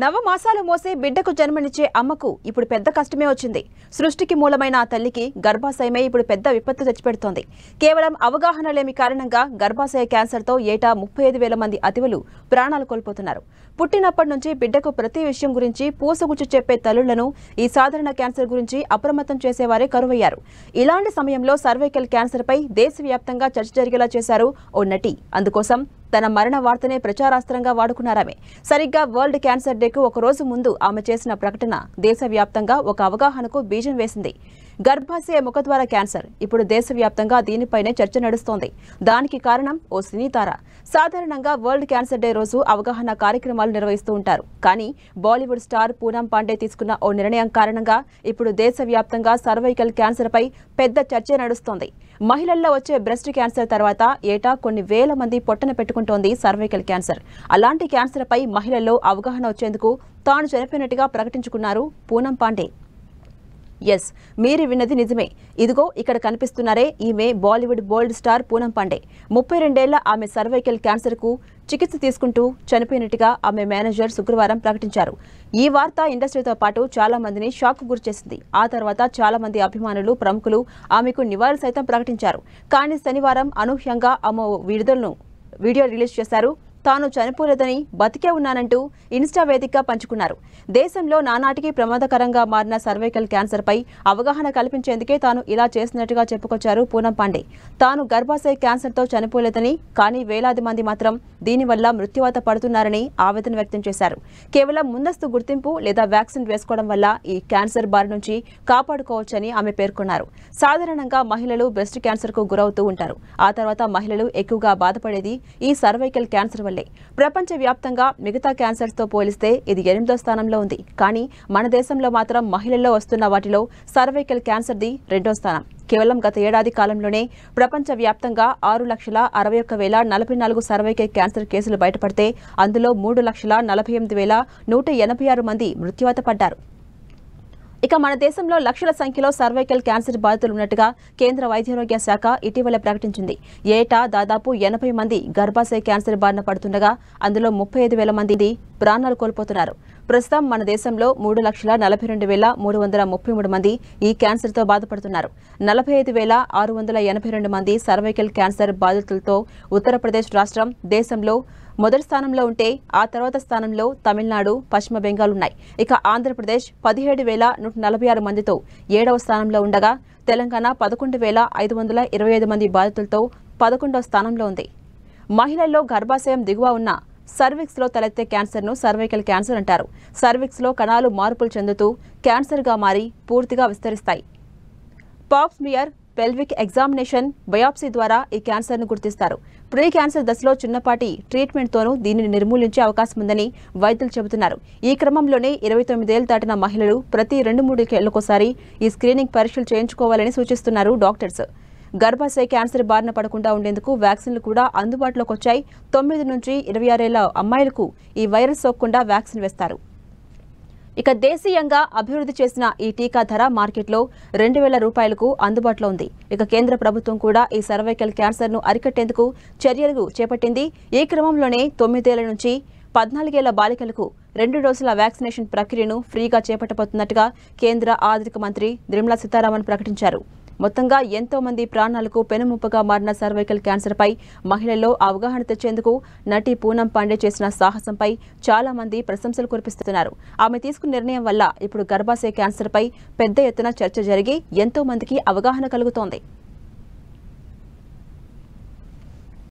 నవమాసాలు మోసే బిడ్డకు జన్మనిచ్చే అమ్మకు ఇప్పుడు పెద్ద కష్టమే వచ్చింది. సృష్టికి మూలమైన ఆ తల్లికి గర్భాశయమే ఇప్పుడు పెద్ద విపత్తు తెచ్చిపెడుతోంది. కేవలం అవగాహన లేమి కారణంగా గర్భాశయ క్యాన్సర్తో ఏటా 35,000 మంది అతివలు ప్రాణాలు కోల్పోతున్నారు. పుట్టినప్పటి నుంచి బిడ్డకు ప్రతి విషయం గురించి పూసగుచ్చు చెప్పే తల్లులను ఈ సాధారణ క్యాన్సర్ గురించి అప్రమత్తం చేసేవారే కరువయ్యారు. ఇలాంటి సమయంలో సర్వైకల్ క్యాన్సర్పై దేశవ్యాప్తంగా చర్చ జరిగేలా చేశారు ఓ నటి. అందుకోసం తన మరణ వార్తనే ప్రచారాస్త్రంగా వాడుకున్నారామె. సరిగ్గా వరల్డ్ క్యాన్సర్ డేకు ఒక రోజు ముందు ఆమె చేసిన ప్రకటన దేశవ్యాప్తంగా ఒక అవగాహనకు బీజం వేసింది. గర్భాశయ ముఖద్వార క్యాన్సర్ ఇప్పుడు దేశవ్యాప్తంగా దీనిపైనే చర్చ నడుస్తోంది. దానికి కారణం ఓ సినీ తార. సాధారణంగా వరల్డ్ క్యాన్సర్ డే రోజు అవగాహన కార్యక్రమాలు నిర్వహిస్తూ ఉంటారు. కానీ బాలీవుడ్ స్టార్ పూనం పాండే తీసుకున్న ఓ నిర్ణయం కారణంగా ఇప్పుడు దేశవ్యాప్తంగా సర్వైకల్ క్యాన్సర్ పై పెద్ద చర్చ నడుస్తోంది. మహిళల్లో వచ్చే బ్రెస్ట్ క్యాన్సర్ తర్వాత ఏటా కొన్ని వేల మంది పొట్టన పెట్టుకుంటోంది సర్వైకల్ క్యాన్సర్. అలాంటి క్యాన్సర్ పై మహిళల్లో అవగాహన వచ్చేందుకు తాను చనిపోయినట్టుగా ప్రకటించుకున్నారు పూనం పాండే. ఎస్, మీరు విన్నది నిజమే. ఇదిగో ఇక్కడ కనిపిస్తున్నారే, ఈమె బాలీవుడ్ బోల్డ్ స్టార్ పూనం పాండే. 32 ఏళ్ల ఆమె సర్వైకల్ క్యాన్సర్ కు చికిత్స తీసుకుంటూ చనిపోయినట్టుగా ఆమె మేనేజర్ శుక్రవారం ప్రకటించారు. ఈ వార్త ఇండస్ట్రీతో పాటు చాలా మందిని షాక్ గురిచేసింది. ఆ తర్వాత చాలా మంది అభిమానులు, ప్రముఖులు ఆమెకు నివాళులు సైతం ప్రకటించారు. కానీ శనివారం అనూహ్యంగా ఆమె వీడియో రిలీజ్ చేశారు. తాను చనిపోలేదని, బతికే ఉన్నానంటూ ఇన్స్టా వేదికగా పంచుకున్నారు. దేశంలో నానాటికి ప్రమాదకరంగా మారిన సర్వైకల్ క్యాన్సర్ పై అవగాహన కల్పించేందుకే తాను ఇలా చేసినట్టుగా చెప్పుకొచ్చారు పూనం పాండే. తాను గర్భాశయ క్యాన్సర్తో చనిపోలేదని, కానీ వేలాది మంది మాత్రం దీనివల్ల మృత్యువాత పడుతున్నారని ఆవేదన వ్యక్తం చేశారు. కేవలం ముందస్తు గుర్తింపు లేదా వ్యాక్సిన్ వేసుకోవడం వల్ల ఈ క్యాన్సర్ బారి నుంచి కాపాడుకోవచ్చని ఆమె పేర్కొన్నారు. సాధారణంగా మహిళలు బ్రెస్ట్ క్యాన్సర్ కు గురవుతూ ఉంటారు. ఆ తర్వాత మహిళలు ఎక్కువగా బాధపడేది ఈ సర్వైకల్ క్యాన్సర్ వల్లే. ప్రపంచ వ్యాప్తంగా మిగతా క్యాన్సర్స్ తో పోలిస్తే ఇది 8వ స్థానంలో ఉంది. కానీ మన దేశంలో మాత్రం మహిళల్లో వస్తున్న వాటిలో సర్వైకల్ క్యాన్సర్ది 2వ స్థానం. కేవలం గత ఏడాది కాలంలోనే ప్రపంచ వ్యాప్తంగా 6,61,044 సర్వైకల్ క్యాన్సర్ కేసులు బయటపడితే అందులో 3,48,186 మంది మృత్యువాత పడ్డారు. ఇక మన దేశంలో లక్షల సంఖ్యలో సర్వైకల్ క్యాన్సర్ బాధితులు ఉన్నట్టుగా కేంద్ర వైద్యారోగ్య శాఖ ఇటీవల ప్రకటించింది. ఏటా దాదాపు 80 మంది గర్భాశయ క్యాన్సర్ బారిన పడుతుండగా అందులో 35,000 మంది ప్రాణాలు కోల్పోతున్నారు. ప్రస్తుతం మన దేశంలో 3,42,333 మంది ఈ క్యాన్సర్తో బాధపడుతున్నారు. 45,682 మంది సర్వైకల్ క్యాన్సర్ బాధితులతో ఉత్తరప్రదేశ్ రాష్ట్రం దేశంలో మొదటి స్థానంలో ఉంటే ఆ తర్వాత స్థానంలో తమిళనాడు, పశ్చిమ బెంగాల్ ఉన్నాయి. ఇక ఆంధ్రప్రదేశ్ 17,146 మందితో 7వ స్థానంలో ఉండగా తెలంగాణ 11,525 మంది బాధితులతో 11వ స్థానంలో ఉంది. మహిళల్లో గర్భాశయం దిగువ ఉన్న సర్విక్స్ లో తలెత్తే క్యాన్సర్ను సర్వైకల్ క్యాన్సర్ అంటారు. సర్విక్స్ లో కణాలు మార్పులు చెందుతూ క్యాన్సర్గా మారి పూర్తిగా విస్తరిస్తాయి. పాప్స్మియర్, పెల్విక్ ఎగ్జామినేషన్, బయాప్సీ ద్వారా ఈ క్యాన్సర్ను గుర్తిస్తారు. ప్రీ క్యాన్సర్ దశలో చిన్నపాటి ట్రీట్మెంట్తోనూ దీనిని నిర్మూలించే అవకాశం ఉందని వైద్యులు చెబుతున్నారు. ఈ క్రమంలోనే 29 ఏళ్లు దాటిన మహిళలు ప్రతి 2-3 ఏళ్లకోసారి ఈ స్క్రీనింగ్ పరీక్షలు చేయించుకోవాలని సూచిస్తున్నారు డాక్టర్స్. గర్భాశయ క్యాన్సర్ బారిన పడకుండా ఉండేందుకు వ్యాక్సిన్లు కూడా అందుబాటులోకి వచ్చాయి. 9 నుంచి 26 ఏళ్ల అమ్మాయిలకు ఈ వైరస్ సోకకుండా వ్యాక్సిన్ వేస్తారు. ఇక దేశీయంగా అభివృద్ధి చేసిన ఈ టీకా ధర మార్కెట్లో 2,000 రూపాయలకు అందుబాటులో ఉంది. ఇక కేంద్ర ప్రభుత్వం కూడా ఈ సర్వైకల్ క్యాన్సర్ను అరికట్టేందుకు చర్యలు చేపట్టింది. ఈ క్రమంలోనే 9 ఏళ్ల నుంచి 14 ఏళ్ల బాలికలకు 2 డోసుల వ్యాక్సినేషన్ ప్రక్రియను ఫ్రీగా చేపట్టబోతున్నట్టుగా కేంద్ర ఆర్థిక మంత్రి నిర్మలా సీతారామన్ ప్రకటించారు. మొత్తంగా ఎంతో మంది ప్రాణాలకు పెనుముప్పుగా మారిన సర్వైకల్ క్యాన్సర్ పై మహిళల్లో అవగాహన తెచ్చేందుకు నటి పూనం పాండే చేసిన సాహసంపై చాలా మంది ప్రశంసలు కురిపిస్తున్నారు. ఆమె తీసుకున్న నిర్ణయం వల్ల ఇప్పుడు గర్భాశయ క్యాన్సర్ పై పెద్ద ఎత్తున చర్చ జరిగి ఎంతో మందికి అవగాహన కలుగుతోంది.